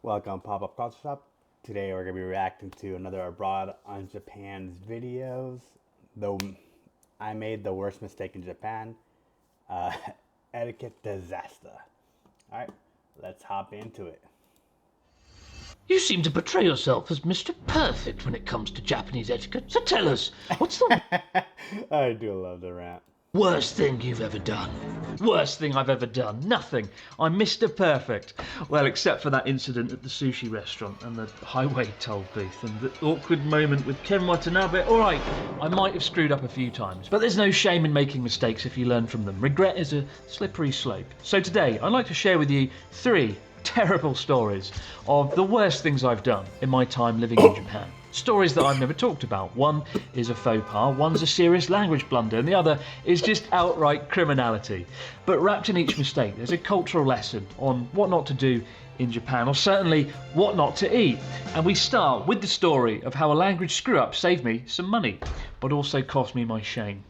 Welcome, Pop-Up Culture Shop. Today we're going to be reacting to another Abroad on Japan's videos. Though I made the worst mistake in Japan. Uh, Etiquette disaster. Alright, let's hop into it. You seem to portray yourself as Mr. Perfect when it comes to Japanese etiquette. So tell us, what's the I do love the rant. worst thing you've ever done? Worst thing I've ever done? Nothing. I'm Mr. Perfect. Well, except for that incident at the sushi restaurant and the highway toll booth and the awkward moment with Ken Watanabe. All right, I might have screwed up a few times, but there's no shame in making mistakes if you learn from them. Regret is a slippery slope. So today, I'd like to share with you 3 terrible stories of the worst things I've done in my time living in Japan. Stories that I've never talked about. One is a faux pas, one's a serious language blunder, and the other is just outright criminality. But wrapped in each mistake, there's a cultural lesson on what not to do in Japan, or certainly what not to eat. And we start with the story of how a language screw-up saved me some money, but also cost me my shame.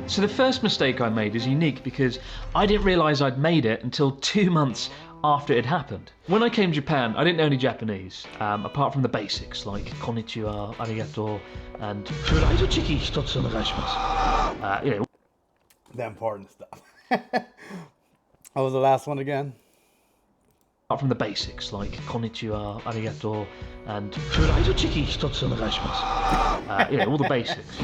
So the first mistake I made is unique because I didn't realise I'd made it until 2 months after it had happened. When I came to Japan, I didn't know any Japanese, apart from the basics like konnichiwa, arigato, and chiki hitotsu onegaishimasu. The important stuff. What was the last one again? Apart from the basics like konnichiwa, arigato, and chiki hitotsu onegaishimasu. All the basics.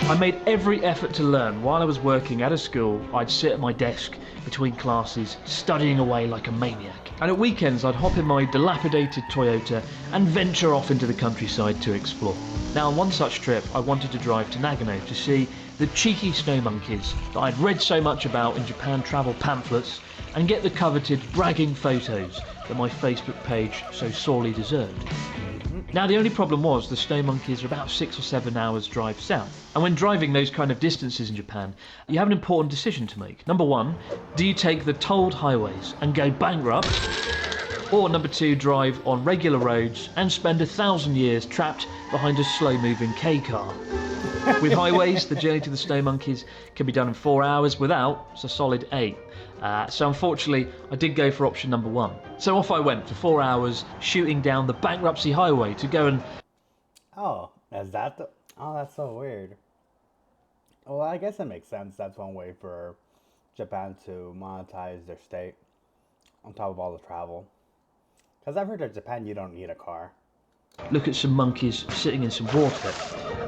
I made every effort to learn. While I was working at a school, I'd sit at my desk between classes, studying away like a maniac. And at weekends, I'd hop in my dilapidated Toyota and venture off into the countryside to explore. Now, on one such trip, I wanted to drive to Nagano to see the cheeky snow monkeys that I'd read so much about in Japan travel pamphlets and get the coveted bragging photos that my Facebook page so sorely deserved. Now, the only problem was the snow monkeys are about 6 or 7 hours drive south. And when driving those kind of distances in Japan, you have an important decision to make. Number 1, do you take the tolled highways and go bankrupt? Or number 2, drive on regular roads and spend 1,000 years trapped behind a slow-moving K car? With highways, the journey to the snow monkeys can be done in 4 hours. Without, it's a solid 8. So unfortunately, I did go for option number 1. So off I went for 4 hours, shooting down the bankruptcy highway to go and... Oh, is that the... Oh, that's so weird. Well, I guess it makes sense. That's one way for Japan to monetize their state on top of all the travel. Because I've heard that Japan, you don't need a car. Look at some monkeys sitting in some water.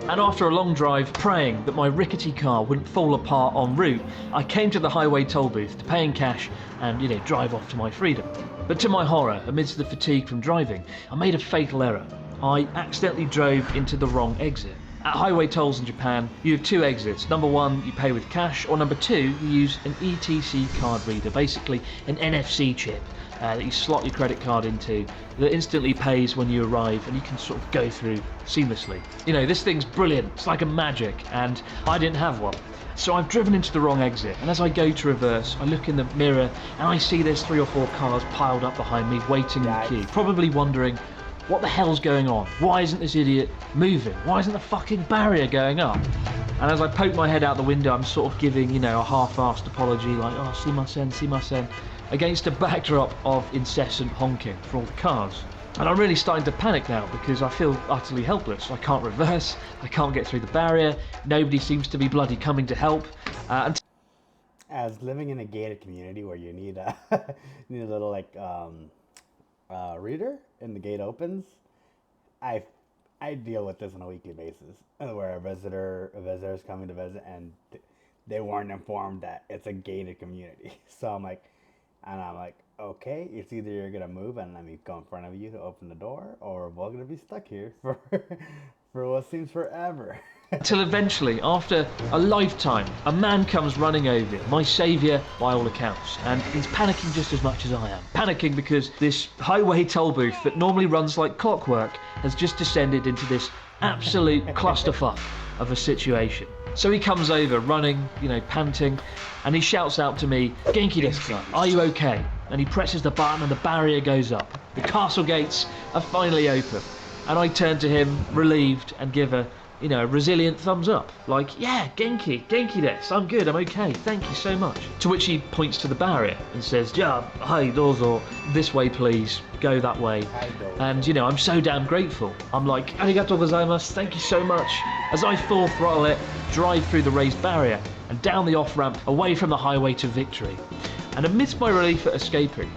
And after a long drive, praying that my rickety car wouldn't fall apart en route, I came to the highway toll booth to pay in cash and, drive off to my freedom. But to my horror, amidst the fatigue from driving, I made a fatal error. I accidentally drove into the wrong exit. At highway tolls in Japan, you have 2 exits. Number 1, you pay with cash, or number 2, you use an ETC card reader, basically an NFC chip that you slot your credit card into that instantly pays when you arrive and you can sort of go through seamlessly. This thing's brilliant. It's like a magic, and I didn't have one. So I've driven into the wrong exit, and as I go to reverse, I look in the mirror and I see there's 3 or 4 cars piled up behind me waiting in the queue, probably wondering, what the hell's going on? Why isn't this idiot moving? Why isn't the fucking barrier going up? And as I poke my head out the window, I'm sort of giving, a half-assed apology like, oh, sumimasen, against a backdrop of incessant honking for all the cars. And I'm really starting to panic now because I feel utterly helpless. I can't reverse, I can't get through the barrier, nobody seems to be bloody coming to help. As living in a gated community where you need a, need a little, reader and the gate opens, I deal with this on a weekly basis, where a visitor is coming to visit and they weren't informed that it's a gated community. So I'm like, okay, it's either you're gonna move and let me go in front of you to open the door, or we're gonna be stuck here for what seems forever. Till eventually, after a lifetime, a man comes running over, my saviour by all accounts, and he's panicking just as much as I am. Panicking because this highway toll booth that normally runs like clockwork has just descended into this absolute clusterfuck of a situation. So he comes over, running, panting, and he shouts out to me, "Genki desu ka? Are you okay?" And he presses the button and the barrier goes up. The castle gates are finally open, and I turn to him, relieved, and give a you know, a resilient thumbs up. Like, yeah, Genki desu, I'm good, I'm okay, thank you so much. To which he points to the barrier and says, ja, hi, dozo, this way please, go that way. And, you know, I'm so damn grateful. I'm like, arigatou gozaimasu, thank you so much. As I full throttle it, drive through the raised barrier and down the off-ramp, away from the highway to victory. And amidst my relief at escaping,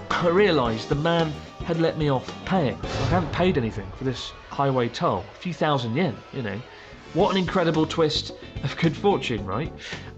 I realised the man had let me off paying. I hadn't paid anything for this highway toll. A few thousand yen, you know. What an incredible twist of good fortune, right?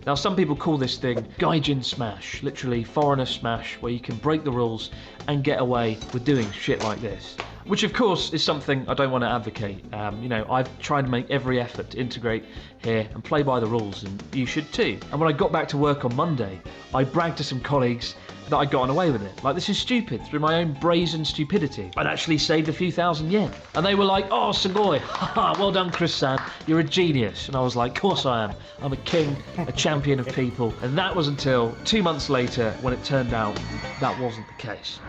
Now, some people call this thing gaijin smash, literally foreigner smash, where you can break the rules and get away with doing shit like this. Which, of course, is something I don't want to advocate. You know, I've tried to make every effort to integrate here and play by the rules, and you should too. And when I got back to work on Monday, I bragged to some colleagues that I'd gotten away with it. Like, this is stupid. Through my own brazen stupidity, I'd actually saved a few thousand yen. And they were like, oh, sugoi, haha, well done, Chris-san, you're a genius. And I was like, of course I am. I'm a king, a champion of people. And that was until 2 months later when it turned out that wasn't the case.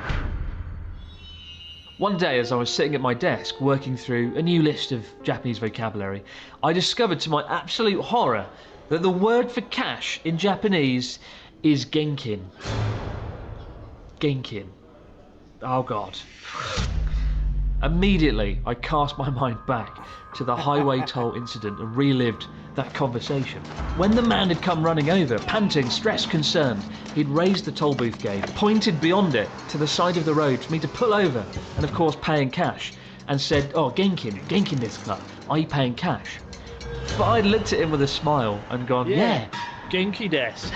One day, as I was sitting at my desk working through a new list of Japanese vocabulary, I discovered to my absolute horror that the word for cash in Japanese is genkin. Genkin. Oh god. Immediately, I cast my mind back to the highway toll incident and relived that conversation. When the man had come running over, panting, stressed, concerned, he'd raised the toll booth gate, pointed beyond it to the side of the road for me to pull over, and of course pay in cash, and said, oh, genkin desu ka? Are you paying cash? But I'd looked at him with a smile and gone, yeah, genki desu.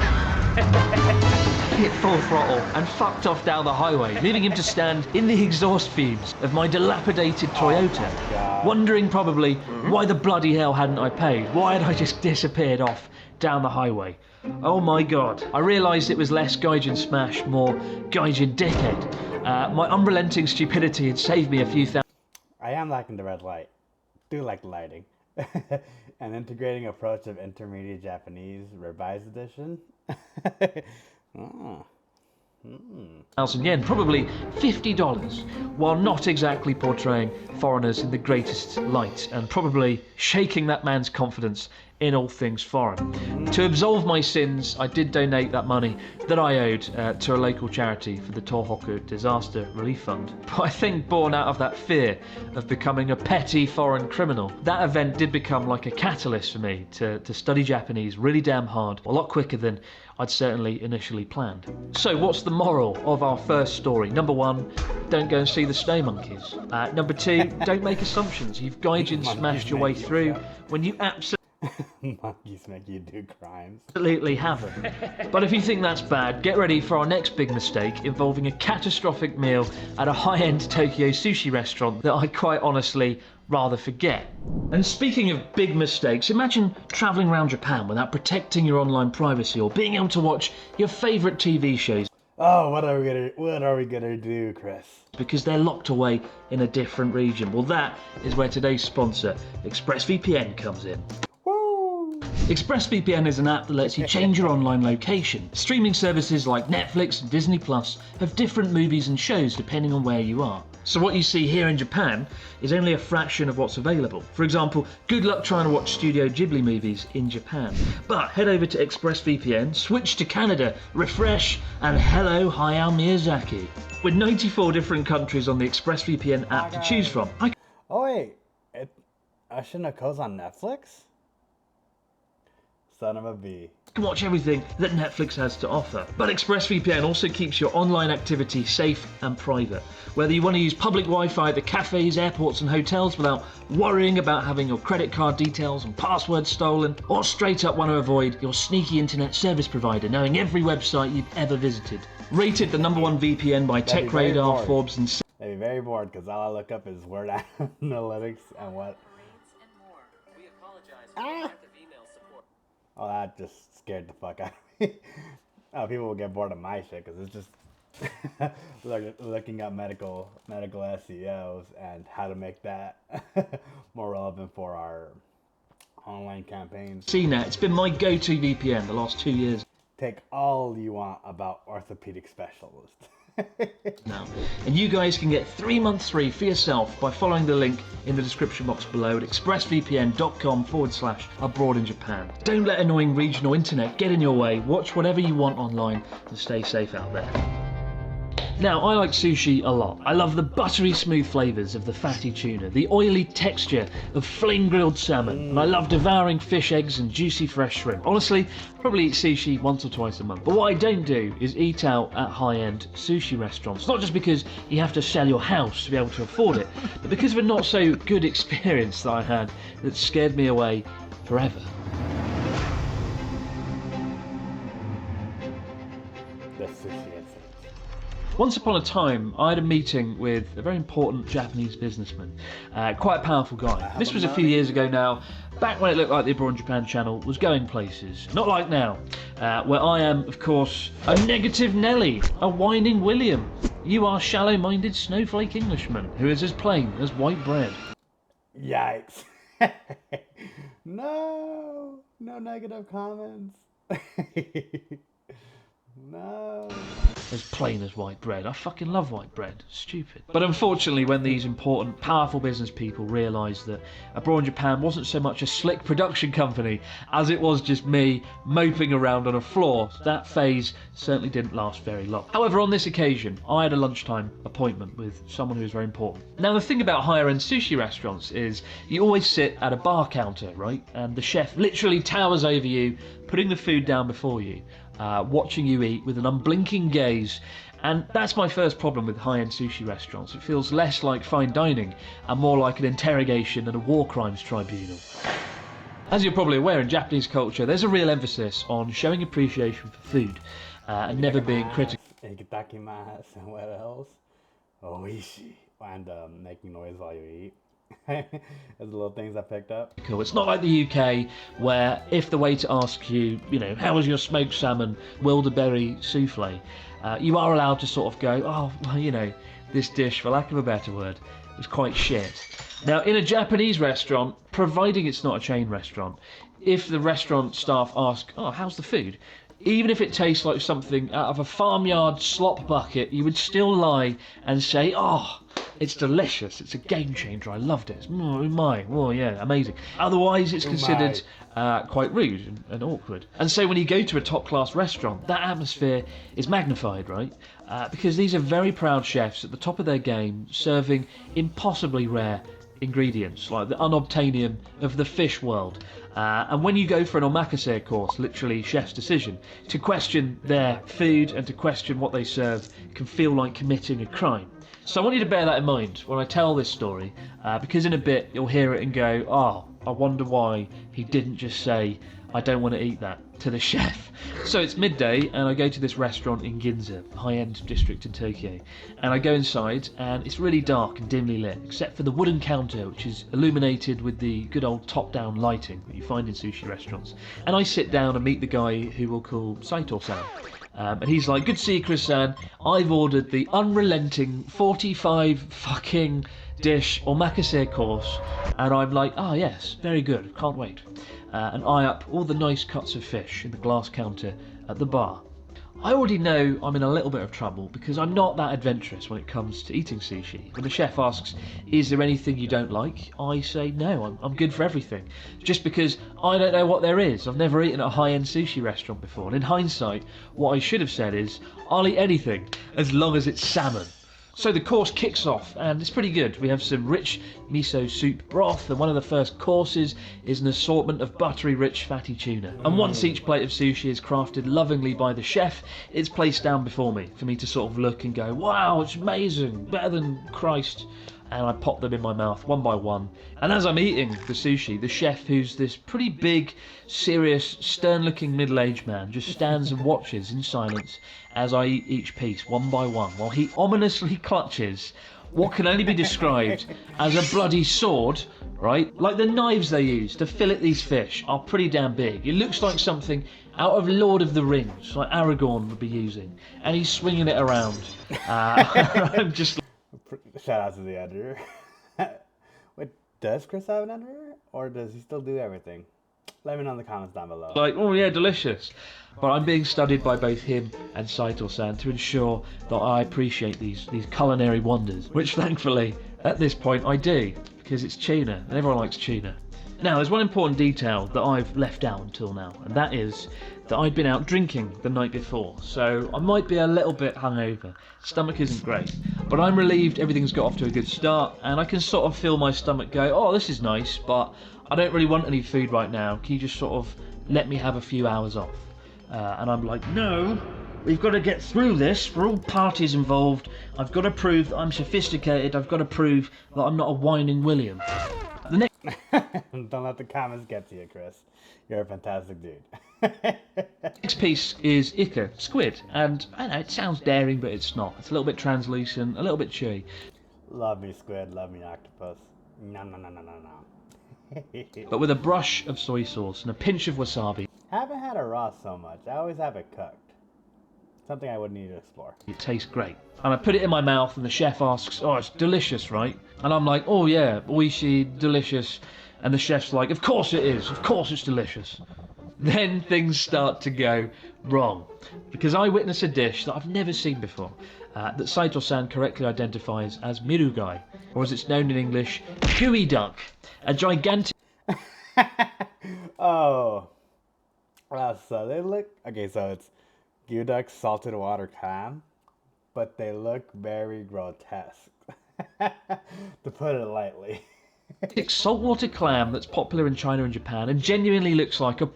Hit full throttle and fucked off down the highway, leaving him to stand in the exhaust fumes of my dilapidated Toyota, wondering probably why the bloody hell hadn't I paid? Why had I just disappeared off down the highway? Oh my god. I realised it was less gaijin smash, more gaijin dickhead. My unrelenting stupidity had saved me a few thousand. I am liking the red light. Do like the lighting. An integrating approach of intermediate Japanese revised edition. Oh. 1,000 yen, probably $50, while not exactly portraying foreigners in the greatest light and probably shaking that man's confidence in all things foreign. To absolve my sins, I did donate that money that I owed to a local charity for the Tohoku Disaster Relief Fund. But I think born out of that fear of becoming a petty foreign criminal, that event did become like a catalyst for me to study Japanese really damn hard, a lot quicker than I'd certainly initially planned. So what's the moral of our first story? Number one, don't go and see the snow monkeys. Number two, don't make assumptions. You've gaijin smashed your way through when you Monkeys make you do crimes. absolutely haven't. But if you think that's bad, get ready for our next big mistake involving a catastrophic meal at a high-end Tokyo sushi restaurant that I quite honestly rather forget. And speaking of big mistakes, imagine travelling around Japan without protecting your online privacy or being able to watch your favourite TV shows. Oh, what are we gonna do, Chris? Because they're locked away in a different region. Well, that is where today's sponsor, ExpressVPN, comes in. Woo! ExpressVPN is an app that lets you change your online location. Streaming services like Netflix and Disney Plus have different movies and shows depending on where you are. So what you see here in Japan is only a fraction of what's available. For example, good luck trying to watch Studio Ghibli movies in Japan. But head over to ExpressVPN, switch to Canada, refresh, and hello Hayao Miyazaki. With 94 different countries on the ExpressVPN app to choose from. Oh wait, Ashinako's on Netflix? Son of a bee. You can watch everything that Netflix has to offer. But ExpressVPN also keeps your online activity safe and private. Whether you want to use public Wi-Fi at the cafes, airports and hotels without worrying about having your credit card details and passwords stolen, or straight up want to avoid your sneaky internet service provider knowing every website you've ever visited. Rated the #1 VPN by TechRadar, Forbes and... They'd be very bored because all I look up is word analytics and what... Oh, that just scared the fuck out of me. Oh, people will get bored of my shit because it's just looking at medical SEOs and how to make that more relevant for our online campaigns. CNET, it's been my go-to VPN the last 2 years. Take all you want about orthopedic specialists. now. And you guys can get 3 months free for yourself by following the link in the description box below at expressvpn.com/abroad in Japan. Don't let annoying regional internet get in your way. Watch whatever you want online and stay safe out there. Now, I like sushi a lot. I love the buttery smooth flavours of the fatty tuna, the oily texture of flame grilled salmon, and I love devouring fish eggs and juicy fresh shrimp. Honestly, I probably eat sushi once or twice a month. But what I don't do is eat out at high-end sushi restaurants. Not just because you have to sell your house to be able to afford it, but because of a not so good experience that I had that scared me away forever. The sushi incident. Once upon a time, I had a meeting with a very important Japanese businessman, quite a powerful guy. This was a few years ago now, back when it looked like the Abroad in Japan channel was going places. Not like now, where I am, of course, a negative Nelly, a whining William. You are shallow-minded snowflake Englishman who is as plain as white bread. Yikes. No negative comments. No. As plain as white bread. I fucking love white bread. Stupid. But unfortunately, when these important, powerful business people realised that Abroad in Japan wasn't so much a slick production company as it was just me moping around on a floor, that phase certainly didn't last very long. However, on this occasion, I had a lunchtime appointment with someone who was very important. Now, the thing about higher-end sushi restaurants is you always sit at a bar counter, right? And the chef literally towers over you, putting the food down before you. Watching you eat with an unblinking gaze. And that's my first problem with high-end sushi restaurants. It feels less like fine dining and more like an interrogation at a war crimes tribunal. As you're probably aware, in Japanese culture, there's a real emphasis on showing appreciation for food and never being critical. Ikitakimasu, and what else? Oishi. And making noise while you eat. Those little things I picked up. It's not like the UK where if the waiter asks you, how was your smoked salmon, wilderberry souffle, you are allowed to sort of go, oh, well, this dish, for lack of a better word, was quite shit. Now, in a Japanese restaurant, providing it's not a chain restaurant, if the restaurant staff ask, oh, how's the food? Even if it tastes like something out of a farmyard slop bucket, you would still lie and say, oh, it's delicious, it's a game changer, I loved it, oh yeah, amazing. Otherwise it's considered quite rude and awkward. And so when you go to a top class restaurant, that atmosphere is magnified, right? Because these are very proud chefs at the top of their game, serving impossibly rare ingredients, like the unobtainium of the fish world. And when you go for an omakase course, literally chef's decision, to question their food and to question what they serve can feel like committing a crime. So I want you to bear that in mind when I tell this story, because in a bit you'll hear it and go, oh, I wonder why he didn't just say, I don't want to eat that, to the chef. So it's midday and I go to this restaurant in Ginza, high-end district in Tokyo, and I go inside and it's really dark and dimly lit, except for the wooden counter which is illuminated with the good old top-down lighting that you find in sushi restaurants. And I sit down and meet the guy who we'll call Saito-san. And he's like, good to see you, Chris-san. I've ordered the unrelenting 45 fucking dish omakase course. And I'm like, oh yes, very good, can't wait. And eye up all the nice cuts of fish in the glass counter at the bar. I already know I'm in a little bit of trouble because I'm not that adventurous when it comes to eating sushi. When the chef asks, is there anything you don't like? I say no, I'm good for everything. Just because I don't know what there is. I've never eaten at a high-end sushi restaurant before. And in hindsight, what I should have said is, I'll eat anything as long as it's salmon. So the course kicks off and it's pretty good. We have some rich miso soup broth and one of the first courses is an assortment of buttery rich fatty tuna. And once each plate of sushi is crafted lovingly by the chef, it's placed down before me for me to sort of look and go, wow, it's amazing, better than Christ. And I pop them in my mouth one by one. And as I'm eating the sushi, the chef, who's this pretty big, serious, stern-looking middle-aged man, just stands and watches in silence as I eat each piece one by one, while he ominously clutches what can only be described as a bloody sword, right? Like the knives they use to fillet these fish are pretty damn big. It looks like something out of Lord of the Rings, like Aragorn would be using. And he's swinging it around. I'm just... Shout out to the editor. Wait, does Chris have an editor? Or does he still do everything? Let me know in the comments down below. like, oh yeah, delicious. But I'm being studied by both him and Saito-san to ensure that I appreciate these culinary wonders, which thankfully at this point I do, because it's tuna and everyone likes tuna. Now there's one important detail that I've left out until now, and that is that I'd been out drinking the night before, so I might be a little bit hungover. Stomach isn't great, but I'm relieved everything's got off to a good start, and I can sort of feel my stomach go, oh, this is nice, but I don't really want any food right now. Can you just sort of let me have a few hours off? And I'm like, no, we've got to get through this. We're all parties involved. I've got to prove that I'm sophisticated. I've got to prove that I'm not a whining William. The next Don't let the comments get to you, Chris. You're a fantastic dude. next piece is Ika, squid, and I know it sounds daring, but it's not. It's a little bit translucent, a little bit chewy. Love me squid, love me octopus. No, no, no, no, no, no. But with a brush of soy sauce and a pinch of wasabi, Haven't had it raw so much. I always have it cooked. Something I would need to explore. it tastes great. And I put it in my mouth and the chef asks, oh, it's delicious, right? And I'm like, oh yeah, oishi, delicious. And the chef's like, of course it is, of course it's delicious. Then things start to go wrong, because I witness a dish that I've never seen before, that Saito-san correctly identifies as mirugai, or as it's known in English, gooey duck, a gigantic... Oh. So they look... Okay, so it's Gyuduk salted water clam, but they look very grotesque, to put it lightly. saltwater clam that's popular in China and Japan and genuinely looks like a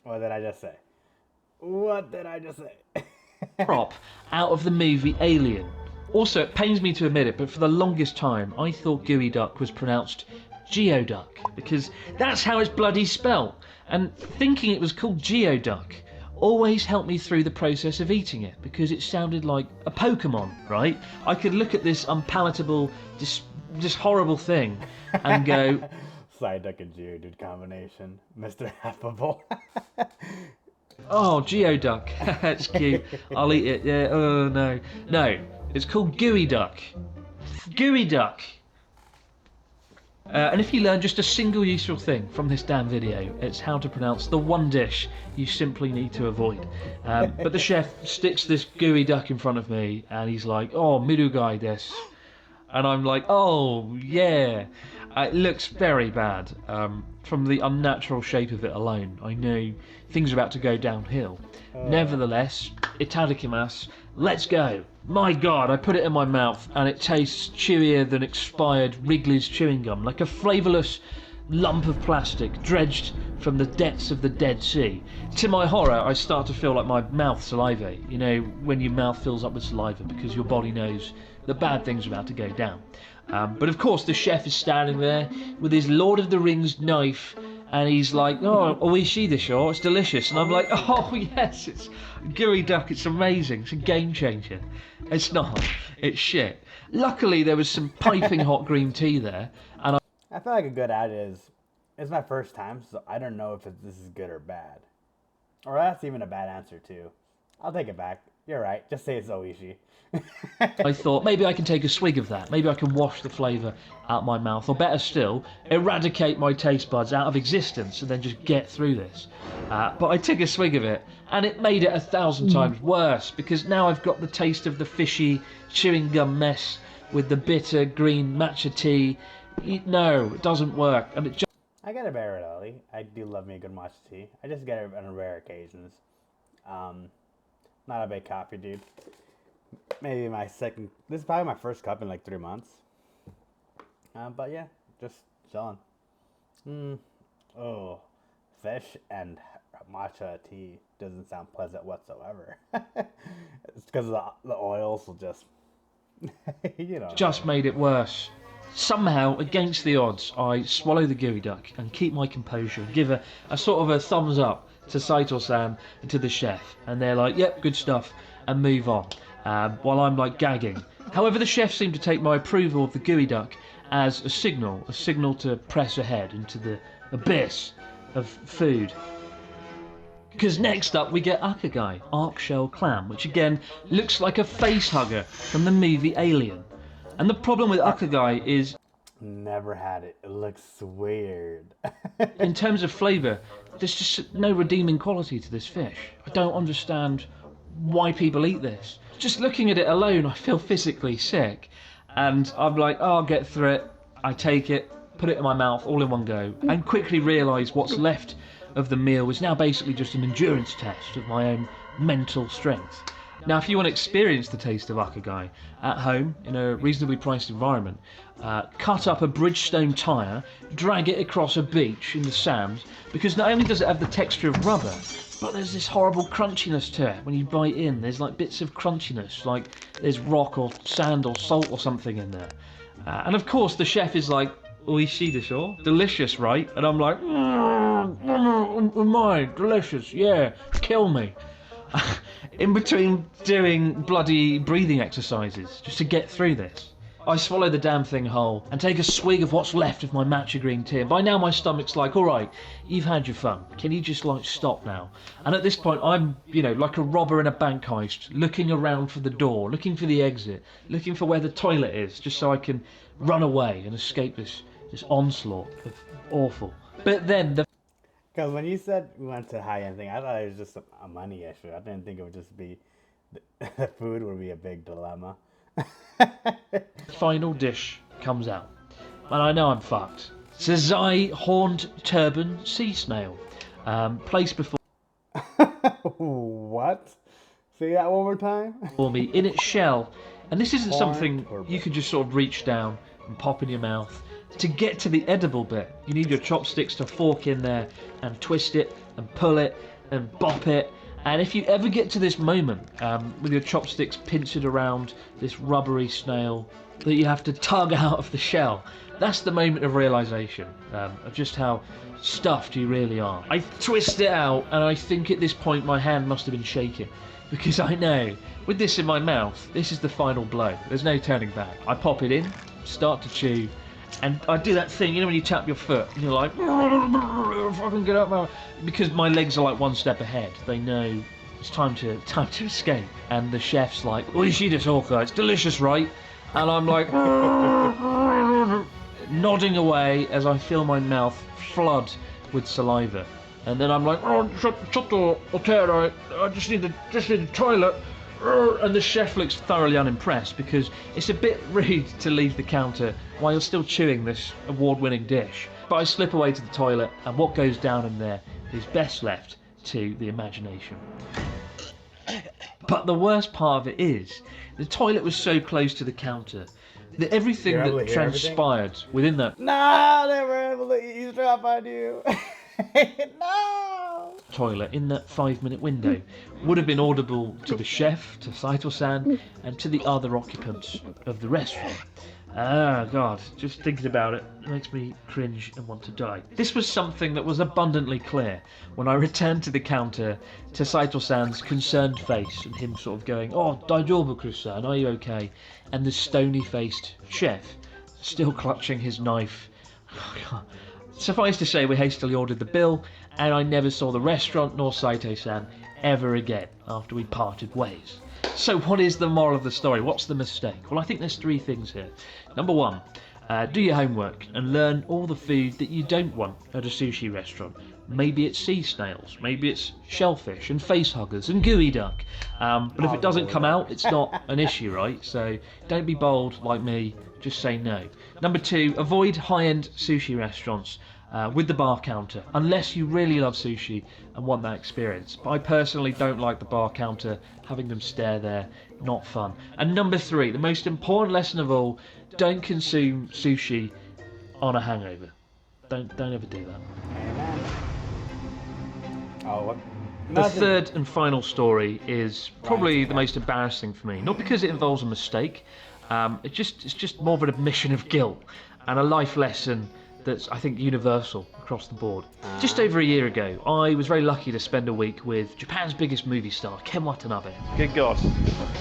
What did I just say? What did I just say? prop out of the movie Alien. Also, it pains me to admit it, but for the longest time I thought gooey duck was pronounced geoduck, because that's how it's bloody spelt. And thinking it was called geoduck always helped me through the process of eating it, because it sounded like a Pokemon, right? I could look at this unpalatable, this horrible thing and go, Side duck and Geodude combination. Mr. Affable. oh, geoduck, it's cute, I'll eat it, yeah, oh no. No, it's called gooey duck. Gooey duck. And if you learn just a single useful thing from this damn video, it's how to pronounce the one dish you simply need to avoid. But the chef sticks this gooey duck in front of me and he's like, oh, mirugai desu. And I'm like, oh, yeah. It looks very bad. From the unnatural shape of it alone, I know things are about to go downhill. Nevertheless, itadakimasu, let's go. My God, I put it in my mouth and it tastes chewier than expired Wrigley's chewing gum, like a flavourless lump of plastic dredged from the depths of the Dead Sea. To my horror, I start to feel like my mouth salivate. You know, when your mouth fills up with saliva because your body knows the bad things are about to go down. But of course, the chef is standing there with his Lord of the Rings knife, and he's like, oh, oishi desho, it's delicious. And I'm like, oh yes, it's gooey duck, it's amazing, it's a game changer. It's not, it's shit. Luckily, there was some piping hot green tea there, and I feel like a good ad is, it's my first time, so I don't know if this is good or bad. Or that's even a bad answer too. I'll take it back. You're right, just say it's oishi. I thought maybe I can take a swig of that. Maybe I can wash the flavour out my mouth, or better still, eradicate my taste buds out of existence and then just get through this. But I took a swig of it and it made it 1,000 times worse, because now I've got the taste of the fishy chewing gum mess with the bitter green matcha tea. No, it doesn't work, and it just... I get it very rarely. I do love me a good matcha tea. I just get it on rare occasions. Not a big coffee dude. Maybe my second. This is probably my first cup in like 3 months. But yeah, just chilling. Oh, fish and matcha tea doesn't sound pleasant whatsoever. It's because the oils will just, you know. Just made it worse. Somehow, against the odds, I swallow the gooey duck and keep my composure and give a sort of a thumbs up to Saito-san and to the chef. And they're like, yep, good stuff, and move on. While I'm like gagging. However, the chef seemed to take my approval of the gooey duck as a signal to press ahead into the abyss of food. Because next up we get akagai, arc shell clam, which again looks like a face hugger from the movie Alien. And the problem with akagai is... Never had it. It looks weird. in terms of flavour, there's just no redeeming quality to this fish. I don't understand why people eat this. Just looking at it alone, I feel physically sick. And I'm like, oh, I'll get through it. I take it, put it in my mouth all in one go, and quickly realise what's left of the meal was now basically just an endurance test of my own mental strength. Now, if you want to experience the taste of Akagai at home in a reasonably priced environment, cut up a Bridgestone tyre, drag it across a beach in the sand, because not only does it have the texture of rubber, but there's this horrible crunchiness to it. When you bite in, there's like bits of crunchiness, like there's rock or sand or salt or something in there. And of course, the chef is like, "Oishi desho? Delicious, right?" And I'm like, "My, delicious, yeah, kill me." In between doing bloody breathing exercises just to get through this, I swallow the damn thing whole and take a swig of what's left of my matcha green tea. And by now my stomach's like, all right, you've had your fun. Can you just like stop now? And at this point I'm, like a robber in a bank heist, looking around for the door, looking for the exit, looking for where the toilet is, just so I can run away and escape this onslaught of awful. But then the Because when you said we went to high-end thing, I thought it was just a money issue. I didn't think it would just be the food would be a big dilemma. final dish comes out, and I know I'm fucked. It's a Zai horned turban sea snail, placed before What? Say that one more time. me in its shell, and this isn't Horned something turban. you can just sort of reach down and pop in your mouth. To get to the edible bit, you need your chopsticks to fork in there and twist it and pull it and bop it. And if you ever get to this moment with your chopsticks pincered around this rubbery snail that you have to tug out of the shell, that's the moment of realisation of just how stuffed you really are. I twist it out, and I think at this point my hand must have been shaking, because I know with this in my mouth, this is the final blow. There's no turning back. I pop it in, start to chew, and I do that thing, when you tap your foot and you're like, fucking get up, man, because my legs are like one step ahead. They know it's time to escape. And the chef's like, "Oishi desu, it's delicious, right?" And I'm like, nodding away as I feel my mouth flood with saliva. And then I'm like, "Oh, I just need the toilet." And the chef looks thoroughly unimpressed, because it's a bit rude to leave the counter while you're still chewing this award-winning dish. But I slip away to the toilet, and what goes down in there is best left to the imagination. But the worst part of it is, the toilet was so close to the counter that everything You're able that to hear everything? transpired within that No, they were able to eavesdrop on you. No. toilet in that 5-minute window would have been audible to the chef, to Saito-san, and to the other occupants of the restaurant. Ah, God, just thinking about it makes me cringe and want to die. This was something that was abundantly clear when I returned to the counter to Saito-san's concerned face and him sort of going, "Oh, daijoubu-san, are you okay?" And the stony-faced chef still clutching his knife. Oh, God. Suffice to say, we hastily ordered the bill, and I never saw the restaurant nor Saito-san ever again after we parted ways. So what is the moral of the story? What's the mistake? Well, I think there's 3 things here. Number 1, do your homework and learn all the food that you don't want at a sushi restaurant. Maybe it's sea snails, maybe it's shellfish and facehuggers and gooey duck. But if it doesn't come out, it's not an issue, right? So don't be bold like me, just say no. Number 2, avoid high-end sushi restaurants with the bar counter, unless you really love sushi and want that experience. But I personally don't like the bar counter, having them stare there, not fun. And number 3, the most important lesson of all, don't consume sushi on a hangover. Don't ever do that. Amen. Oh, what? The third and final story is probably the most embarrassing for me. Not because it involves a mistake, it's just more of an admission of guilt and a life lesson that's, I think, universal across the board. Just over a year ago, I was very lucky to spend a week with Japan's biggest movie star, Ken Watanabe. Good God.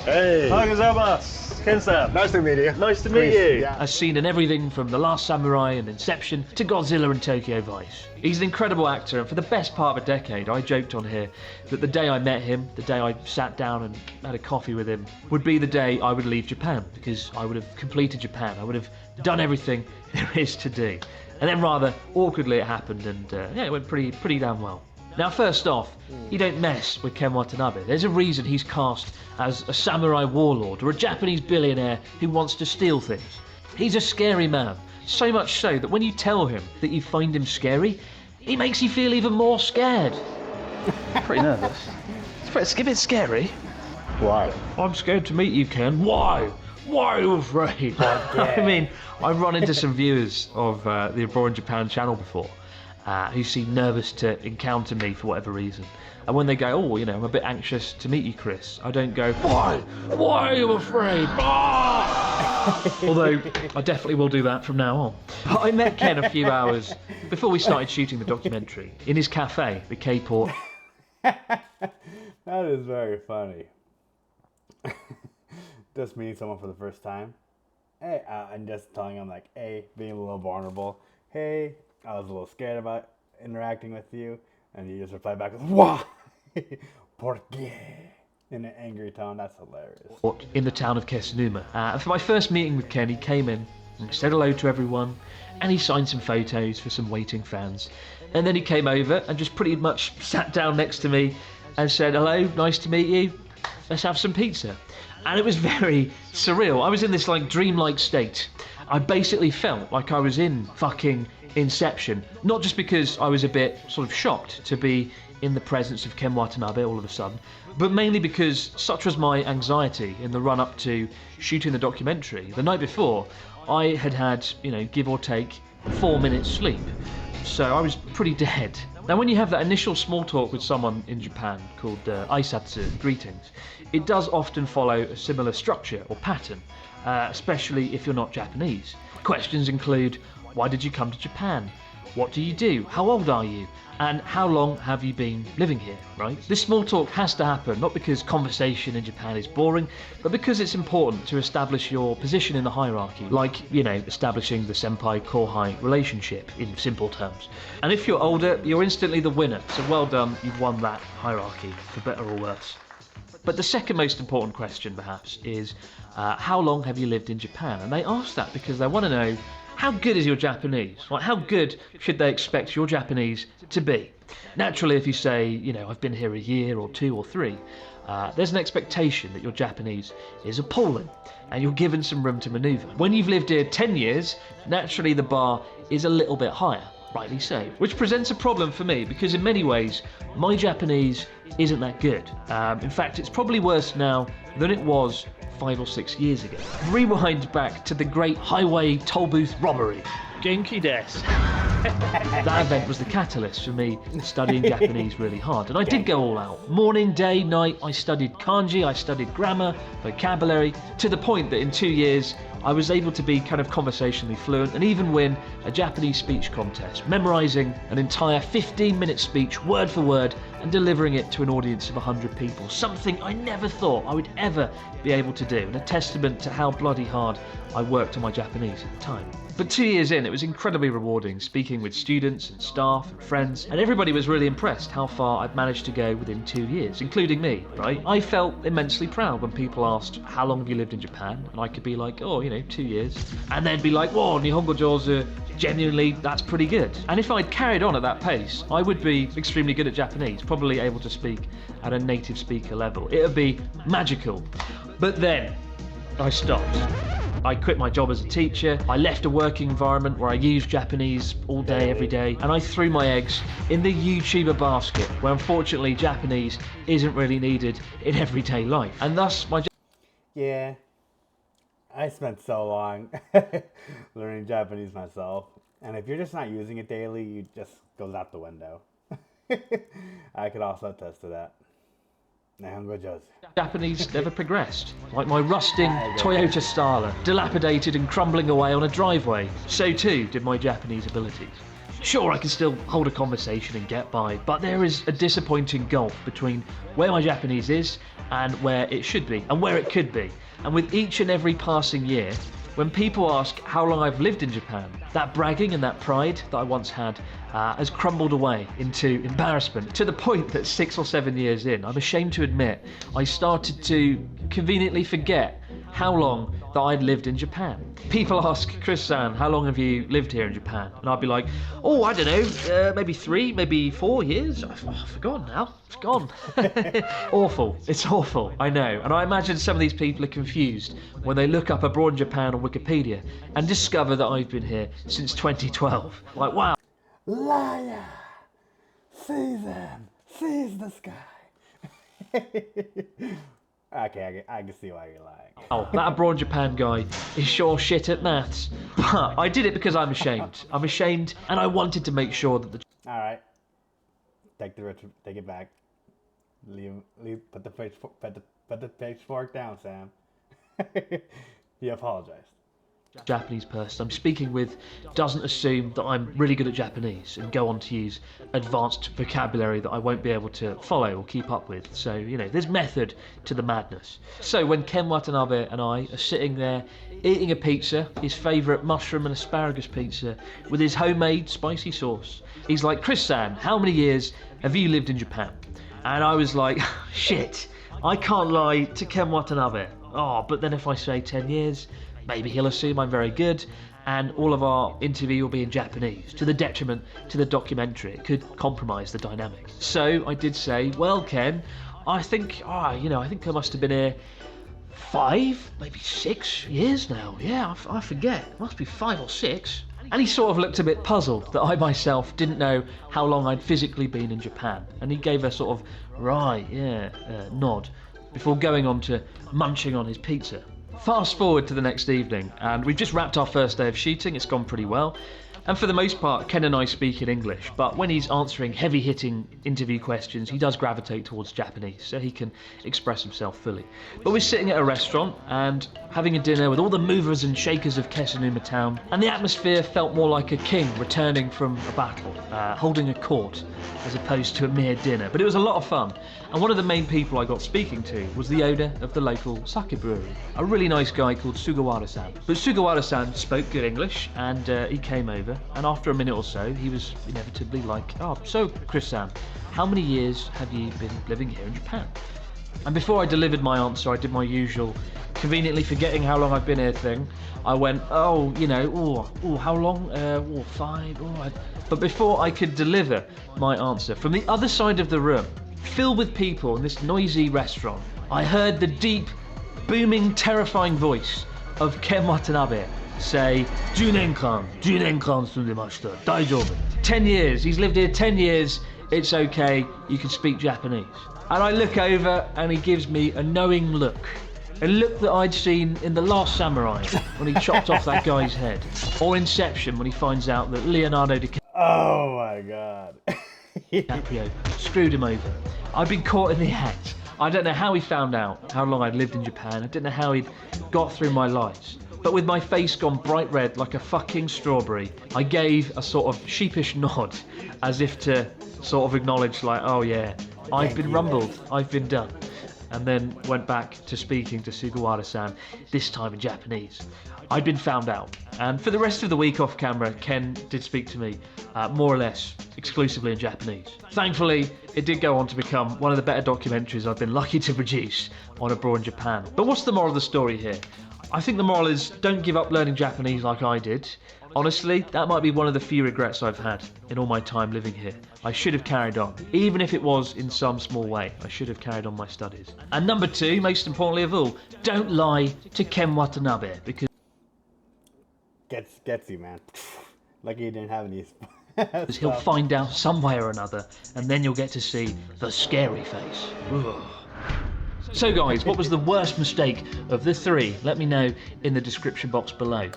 Hey! Hagazama! Ken-san! Nice to meet you. Nice to meet you! Yeah. Has seen in everything from The Last Samurai and Inception to Godzilla and Tokyo Vice. He's an incredible actor, and for the best part of a decade, I joked on here that the day I met him, the day I sat down and had a coffee with him, would be the day I would leave Japan, because I would have completed Japan. I would have done everything there is to do. And then rather awkwardly it happened, and it went pretty damn well. Now, first off, you don't mess with Ken Watanabe. There's a reason he's cast as a samurai warlord or a Japanese billionaire who wants to steal things. He's a scary man, so much so that when you tell him that you find him scary, he makes you feel even more scared. Pretty nervous. It's a bit scary. Why? I'm scared to meet you, Ken. Why? Why are you afraid? I mean, I've run into some viewers of the Abroad in Japan channel before who seem nervous to encounter me for whatever reason. And when they go, oh, you know, I'm a bit anxious to meet you, Chris, I don't go, why? Why are you afraid? Although, I definitely will do that from now on. But I met Ken a few hours before we started shooting the documentary in his cafe, the K-Port. That is very funny. Just meeting someone for the first time. Hey, and just telling them, like, hey, being a little vulnerable. Hey, I was a little scared about interacting with you. And you just reply back with, why? ¿Por qué? In an angry tone. That's hilarious. In the town of Kesunuma. For my first meeting with Ken, he came in and said hello to everyone, and he signed some photos for some waiting fans. And then he came over and just pretty much sat down next to me and said, hello, nice to meet you. Let's have some pizza. And it was very surreal. I was in this like dreamlike state. I basically felt like I was in fucking Inception. Not just because I was a bit sort of shocked to be in the presence of Ken Watanabe all of a sudden, but mainly because such was my anxiety in the run up to shooting the documentary. The night before, I had, you know, give or take 4 minutes sleep. So I was pretty dead. Now, when you have that initial small talk with someone in Japan called aisatsu, greetings, it does often follow a similar structure or pattern, especially if you're not Japanese. Questions include, why did you come to Japan? What do you do? How old are you? And how long have you been living here, right? This small talk has to happen, not because conversation in Japan is boring, but because it's important to establish your position in the hierarchy, like, you know, establishing the senpai-kohai relationship in simple terms. And if you're older, you're instantly the winner, so well done, you've won that hierarchy, for better or worse. But the second most important question, perhaps, is how long have you lived in Japan? And they ask that because they want to know, how good is your Japanese? Like, how good should they expect your Japanese to be? Naturally, if you say, you know, I've been here a year or 2 or 3, there's an expectation that your Japanese is appalling and you're given some room to manoeuvre. When you've lived here 10 years, naturally the bar is a little bit higher, rightly so. Which presents a problem for me because in many ways, my Japanese isn't that good. In fact, it's probably worse now than it was 5 or 6 years ago. Rewind back to the great highway toll booth robbery. Genki desu. That event was the catalyst for me studying Japanese really hard, and I did go all out. Morning, day, night, I studied kanji, I studied grammar, vocabulary, to the point that in 2 years I was able to be kind of conversationally fluent and even win a Japanese speech contest, memorising an entire 15-minute speech word for word and delivering it to an audience of 100 people, something I never thought I would ever be able to do, and a testament to how bloody hard I worked on my Japanese at the time. But 2 years in, it was incredibly rewarding, speaking with students and staff and friends, and everybody was really impressed how far I'd managed to go within 2 years, including me, right? I felt immensely proud when people asked, how long have you lived in Japan? And I could be like, oh, you know, 2 years. And they'd be like, whoa, Nihongo jozu, genuinely, that's pretty good. And if I'd carried on at that pace, I would be extremely good at Japanese, probably able to speak at a native speaker level. It would be magical. But then, I stopped. I quit my job as a teacher, I left a working environment where I used Japanese all day, every day, and I threw my eggs in the YouTuber basket, where unfortunately Japanese isn't really needed in everyday life. And thus my Yeah, I spent so long learning Japanese myself, and if you're just not using it daily, it just goes out the window. I could also attest to that. Nihongo jozu. Japanese never progressed. Like my rusting Toyota Starla, dilapidated and crumbling away on a driveway. So too did my Japanese abilities. Sure, I can still hold a conversation and get by, but there is a disappointing gulf between where my Japanese is and where it should be, and where it could be. And with each and every passing year, when people ask how long I've lived in Japan, that bragging and that pride that I once had has crumbled away into embarrassment, to the point that 6 or 7 years in, I'm ashamed to admit, I started to conveniently forget how long that I'd lived in Japan. People ask, Chris-san, how long have you lived here in Japan? And I'd be like, oh, I don't know, maybe 3, maybe 4 years? I've forgotten now. It's gone. Awful. It's awful, I know. And I imagine some of these people are confused when they look up abroad in Japan on Wikipedia and discover that I've been here since 2012. Like, wow. Liar! Seize him! Seize this guy! Okay, I can see why you're lying. Oh, that abroad Japan guy is sure shit at maths. But I did it because I'm ashamed. I'm ashamed, and I wanted to make sure that the... Alright. Take it back. Put the pitchfork down, Sam. You apologized. Japanese person I'm speaking with doesn't assume that I'm really good at Japanese and go on to use advanced vocabulary that I won't be able to follow or keep up with. So, you know, there's method to the madness. So when Ken Watanabe and I are sitting there eating a pizza, his favourite mushroom and asparagus pizza, with his homemade spicy sauce, he's like, Chris-san, how many years have you lived in Japan? And I was like, shit, I can't lie to Ken Watanabe. Oh, but then if I say 10 years, maybe he'll assume I'm very good, and all of our interview will be in Japanese, to the detriment to the documentary. It could compromise the dynamic. So I did say, well, Ken, I think I must have been here 5, maybe 6 years now. Yeah, I forget. It must be 5 or 6. And he sort of looked a bit puzzled that I myself didn't know how long I'd physically been in Japan. And he gave a sort of, right, yeah, nod, before going on to munching on his pizza. Fast forward to the next evening, and we've just wrapped our first day of shooting. It's gone pretty well. And for the most part, Ken and I speak in English, but when he's answering heavy-hitting interview questions, he does gravitate towards Japanese, so he can express himself fully. But we're sitting at a restaurant and having a dinner with all the movers and shakers of Kesanuma town, and the atmosphere felt more like a king returning from a battle, holding a court, as opposed to a mere dinner. But it was a lot of fun, and one of the main people I got speaking to was the owner of the local sake brewery, a really nice guy called Sugawara-san. But Sugawara-san spoke good English, and he came over. And after a minute or so, he was inevitably like, oh, so Chris-san, how many years have you been living here in Japan? And before I delivered my answer, I did my usual, conveniently forgetting how long I've been here thing. I went, oh, you know, how long? 5, But before I could deliver my answer, from the other side of the room, filled with people in this noisy restaurant, I heard the deep, booming, terrifying voice of Ken Watanabe say, 10年間住んでました. 大丈夫. 10 years. He's lived here 10 years. It's okay. You can speak Japanese. And I look over and he gives me a knowing look. A look that I'd seen in The Last Samurai when he chopped off that guy's head. Or Inception when he finds out that Leonardo DiCaprio Oh my god. screwed him over. I'd been caught in the act. I don't know how he found out how long I'd lived in Japan. I don't know how he'd got through my lies. But with my face gone bright red like a fucking strawberry, I gave a sort of sheepish nod, as if to sort of acknowledge, like, oh yeah, I've been rumbled, I've been done. And then went back to speaking to Sugawara-san, this time in Japanese. I'd been found out. And for the rest of the week off camera, Ken did speak to me, more or less exclusively in Japanese. Thankfully, it did go on to become one of the better documentaries I've been lucky to produce on abroad in Japan. But what's the moral of the story here? I think the moral is, don't give up learning Japanese like I did. Honestly, that might be one of the few regrets I've had in all my time living here. I should have carried on, even if it was in some small way. I should have carried on my studies. And number 2, most importantly of all, don't lie to Ken Watanabe, because Gets you, man. Lucky you didn't have any. he'll find out some way or another, and then you'll get to see the scary face. Ugh. So guys, what was the worst mistake of the 3? Let me know in the description box below.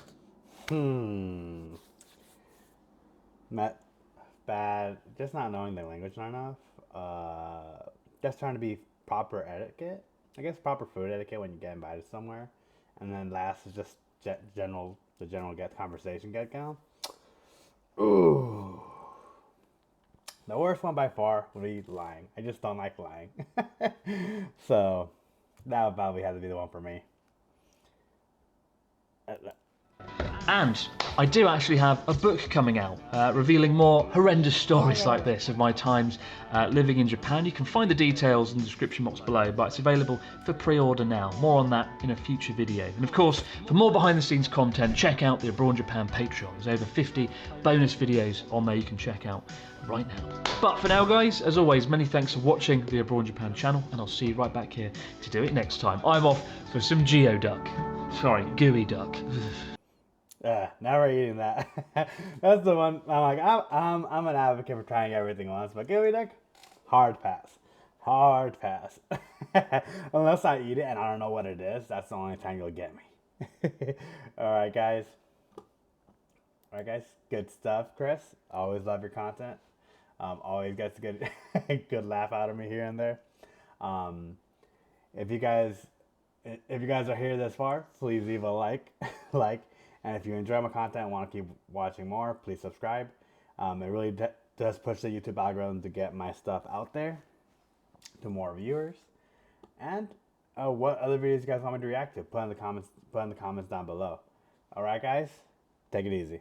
Bad. Just not knowing the language not enough. Just trying to be proper etiquette. I guess proper food etiquette when you get invited somewhere. And then last is just the general conversation get going. Ooh. The worst one by far would be lying. I just don't like lying. So that would probably have to be the one for me. And I do actually have a book coming out revealing more horrendous stories like this of my times living in Japan. You can find the details in the description box below, but it's available for pre-order now. More on that in a future video. And of course, for more behind the scenes content, check out the Abroad Japan Patreon. There's over 50 bonus videos on there you can check out right now. But for now, guys, as always, many thanks for watching the Abroad Japan channel, and I'll see you right back here to do it next time. I'm off for some geoduck. Sorry, gooey duck. Never eating that. That's the one. I'm like, I'm an advocate for trying everything once, but gooey duck, hard pass, hard pass. Unless I eat it and I don't know what it is, that's the only time you'll get me. All right, guys. Good stuff, Chris. Always love your content. Always gets a good, good laugh out of me here and there. If you guys are here this far, please leave a like, and if you enjoy my content and want to keep watching more, please subscribe. It really does push the YouTube algorithm to get my stuff out there to more viewers. And what other videos you guys want me to react to? Put in the comments down below. All right, guys, take it easy.